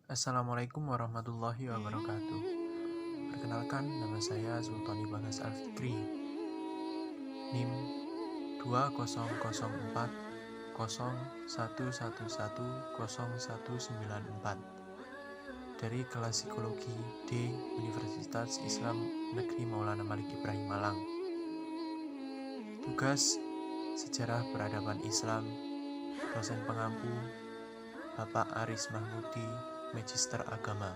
Assalamualaikum warahmatullahi wabarakatuh. Perkenalkan, nama saya Sultani Bagas Alfikri, NIM 200401110194 dari kelas Psikologi D Universitas Islam Negeri Maulana Malik Ibrahim Malang. Tugas Sejarah Peradaban Islam, dosen pengampu Bapak Aris Mahmudi, Magister Agama.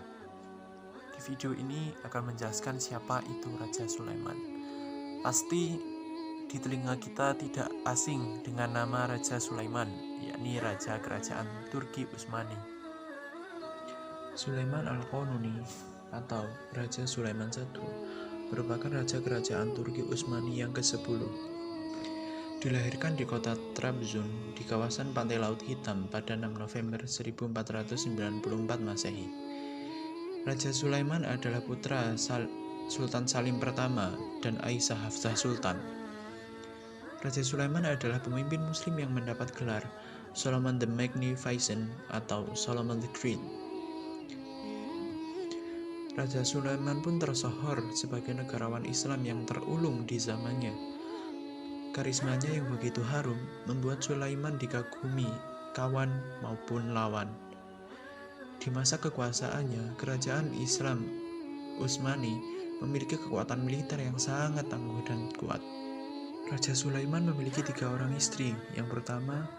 Di video ini akan menjelaskan siapa itu Raja Sulaiman. Pasti di telinga kita tidak asing dengan nama Raja Sulaiman, yakni Raja Kerajaan Turki Utsmani. Sulaiman Al-Qanuni atau Raja Sulaiman I merupakan Raja Kerajaan Turki Utsmani yang ke-10. Dilahirkan di kota Trabzon di kawasan Pantai Laut Hitam pada 6 November 1494 Masehi. Raja Sulaiman adalah putra Sultan Salim pertama dan Aisyah Hafsah Sultan. Raja Sulaiman adalah pemimpin muslim yang mendapat gelar Solomon the Magnificent atau Solomon the Great. Raja Sulaiman pun tersohor sebagai negarawan Islam yang terulung di zamannya. Karismanya yang begitu harum membuat Sulaiman dikagumi kawan maupun lawan. Di masa kekuasaannya, kerajaan Islam Utsmani memiliki kekuatan militer yang sangat tangguh dan kuat. Raja Sulaiman memiliki 3 orang istri. Yang pertama,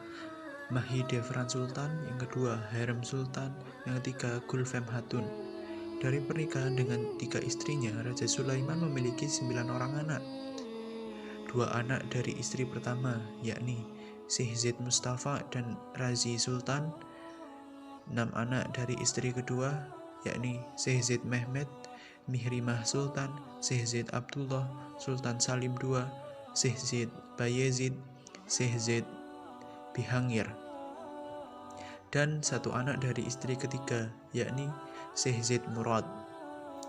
Mahidevran Sultan, yang kedua, Harem Sultan, yang ketiga, Gulfem Hatun. Dari pernikahan dengan 3 istrinya, Raja Sulaiman memiliki 9 orang anak. 2 anak dari istri pertama, yakni Syekh Zaid Mustafa dan Razi Sultan. 6 anak dari istri kedua, yakni Syekh Zaid Mehmed, Mihrimah Sultan, Syekh Zaid Abdullah, Sultan Salim II, Syekh Zaid Bayezid, Syekh Zaid Bihangir. Dan 1 anak dari istri ketiga, yakni Syekh Zaid Murad.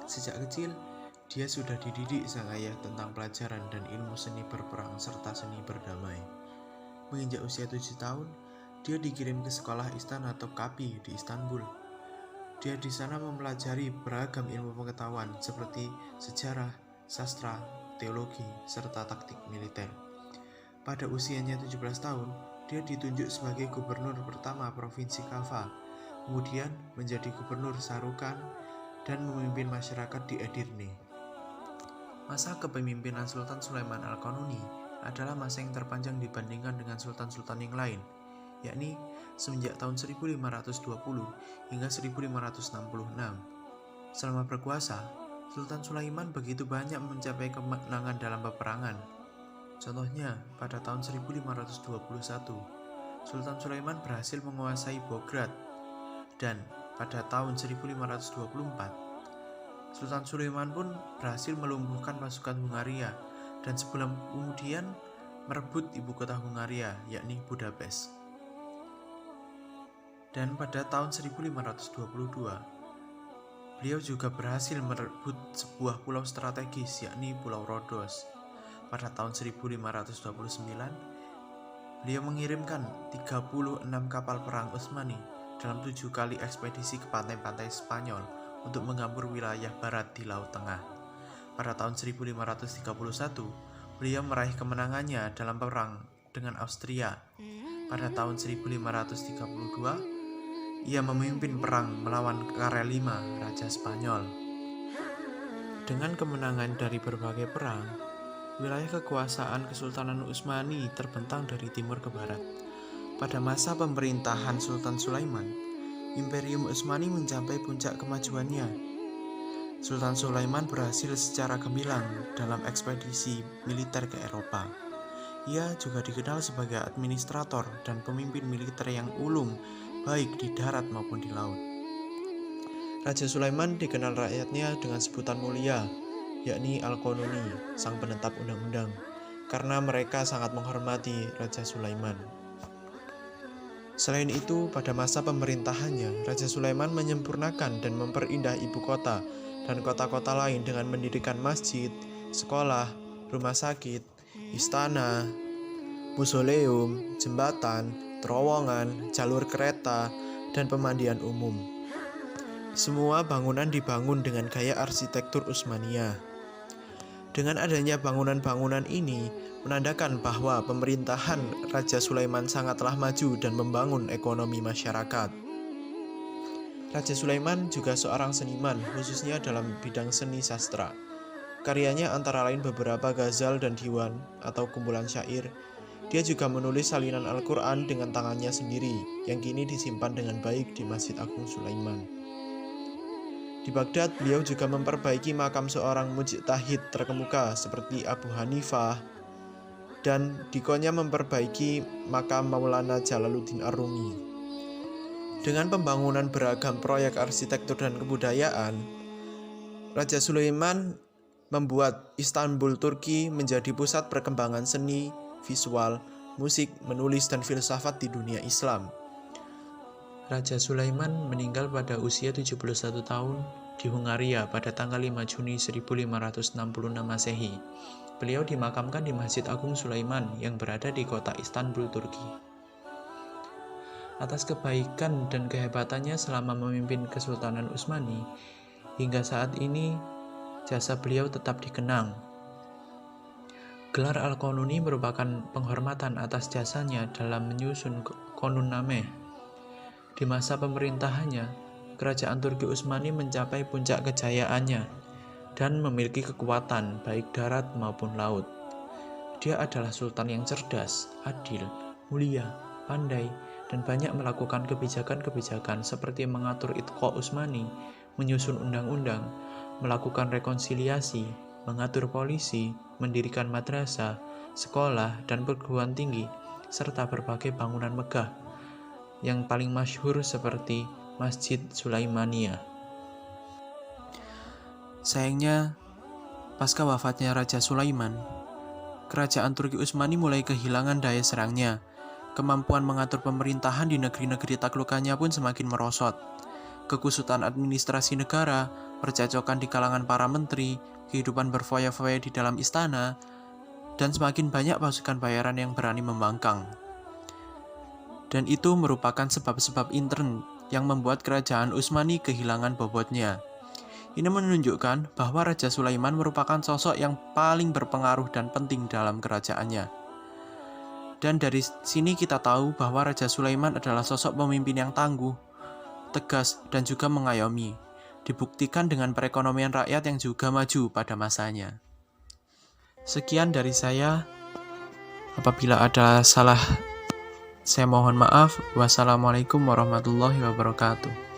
Sejak kecil, dia sudah dididik sang ayah tentang pelajaran dan ilmu seni berperang serta seni berdamai. Menginjak usia 7 tahun, dia dikirim ke sekolah istana atau KAPI di Istanbul. Dia di sana mempelajari beragam ilmu pengetahuan seperti sejarah, sastra, teologi, serta taktik militer. Pada usianya 17 tahun, dia ditunjuk sebagai gubernur pertama Provinsi Kaffa, kemudian menjadi gubernur Sarukan dan memimpin masyarakat di Edirne. Masa kepemimpinan Sultan Sulaiman Al-Qanuni adalah masa yang terpanjang dibandingkan dengan sultan-sultan yang lain, yakni semenjak tahun 1520 hingga 1566. Selama berkuasa, Sultan Sulaiman begitu banyak mencapai kemenangan dalam peperangan. Contohnya, pada tahun 1521, Sultan Sulaiman berhasil menguasai Bograd, dan pada tahun 1524, Sultan Sulaiman pun berhasil melumpuhkan pasukan Hungaria dan sebulan kemudian merebut ibu kota Hungaria, yakni Budapest. Dan pada tahun 1522, beliau juga berhasil merebut sebuah pulau strategis, yakni Pulau Rodos. Pada tahun 1529, beliau mengirimkan 36 kapal perang Utsmani dalam 7 kali ekspedisi ke pantai-pantai Spanyol untuk menggambur wilayah barat di Laut Tengah. Pada tahun 1531, beliau meraih kemenangannya dalam perang dengan Austria. Pada tahun 1532, ia memimpin perang melawan Karel V, Raja Spanyol. Dengan kemenangan dari berbagai perang, wilayah kekuasaan Kesultanan Utsmani terbentang dari timur ke barat. Pada masa pemerintahan Sultan Sulaiman, Imperium Utsmani mencapai puncak kemajuannya. Sultan Sulaiman berhasil secara gemilang dalam ekspedisi militer ke Eropa. Ia juga dikenal sebagai administrator dan pemimpin militer yang ulung, baik di darat maupun di laut. Raja Sulaiman dikenal rakyatnya dengan sebutan mulia, yakni Al-Qanuni, sang penetap undang-undang, karena mereka sangat menghormati Raja Sulaiman. Selain itu, pada masa pemerintahannya, Raja Sulaiman menyempurnakan dan memperindah ibu kota dan kota-kota lain dengan mendirikan masjid, sekolah, rumah sakit, istana, museum, jembatan, terowongan, jalur kereta, dan pemandian umum. Semua bangunan dibangun dengan gaya arsitektur Utsmaniyah. Dengan adanya bangunan-bangunan ini, menandakan bahwa pemerintahan Raja Sulaiman sangatlah maju dan membangun ekonomi masyarakat. Raja Sulaiman juga seorang seniman, khususnya dalam bidang seni sastra. Karyanya antara lain beberapa ghazal dan diwan atau kumpulan syair. Dia juga menulis salinan Al-Quran dengan tangannya sendiri, yang kini disimpan dengan baik di Masjid Agung Sulaiman. Di Baghdad, beliau juga memperbaiki makam seorang mujtahid terkemuka seperti Abu Hanifah, dan dikonya memperbaiki makam Maulana Jalaluddin Ar-Rumi. Dengan pembangunan beragam proyek arsitektur dan kebudayaan, Raja Sulaiman membuat Istanbul, Turki menjadi pusat perkembangan seni, visual, musik, menulis, dan filsafat di dunia Islam. Raja Sulaiman meninggal pada usia 71 tahun di Hungaria pada tanggal 5 Juni 1566 Masehi. Beliau dimakamkan di Masjid Agung Sulaiman yang berada di kota Istanbul, Turki. Atas kebaikan dan kehebatannya selama memimpin Kesultanan Utsmani, hingga saat ini jasa beliau tetap dikenang. Gelar Al-Qanuni merupakan penghormatan atas jasanya dalam menyusun Qanunnameh. Di masa pemerintahannya, kerajaan Turki Utsmani mencapai puncak kejayaannya dan memiliki kekuatan baik darat maupun laut. Dia adalah sultan yang cerdas, adil, mulia, pandai, dan banyak melakukan kebijakan-kebijakan seperti mengatur Itqa Utsmani, menyusun undang-undang, melakukan rekonsiliasi, mengatur polisi, mendirikan madrasah, sekolah, dan perguruan tinggi, serta berbagai bangunan megah yang paling masyhur seperti Masjid Sulaimaniyah. Sayangnya, pasca wafatnya Raja Sulaiman, kerajaan Turki Utsmani mulai kehilangan daya serangnya. Kemampuan mengatur pemerintahan di negeri-negeri taklukannya pun semakin merosot. Kekusutan administrasi negara, percakapan di kalangan para menteri, kehidupan berfoya-foya di dalam istana, dan semakin banyak pasukan bayaran yang berani membangkang. Dan itu merupakan sebab-sebab intern yang membuat kerajaan Utsmani kehilangan bobotnya. Ini menunjukkan bahwa Raja Sulaiman merupakan sosok yang paling berpengaruh dan penting dalam kerajaannya. Dan dari sini kita tahu bahwa Raja Sulaiman adalah sosok pemimpin yang tangguh, tegas, dan juga mengayomi. Dibuktikan dengan perekonomian rakyat yang juga maju pada masanya. Sekian dari saya. Apabila ada salah, saya mohon maaf. Wassalamualaikum warahmatullahi wabarakatuh.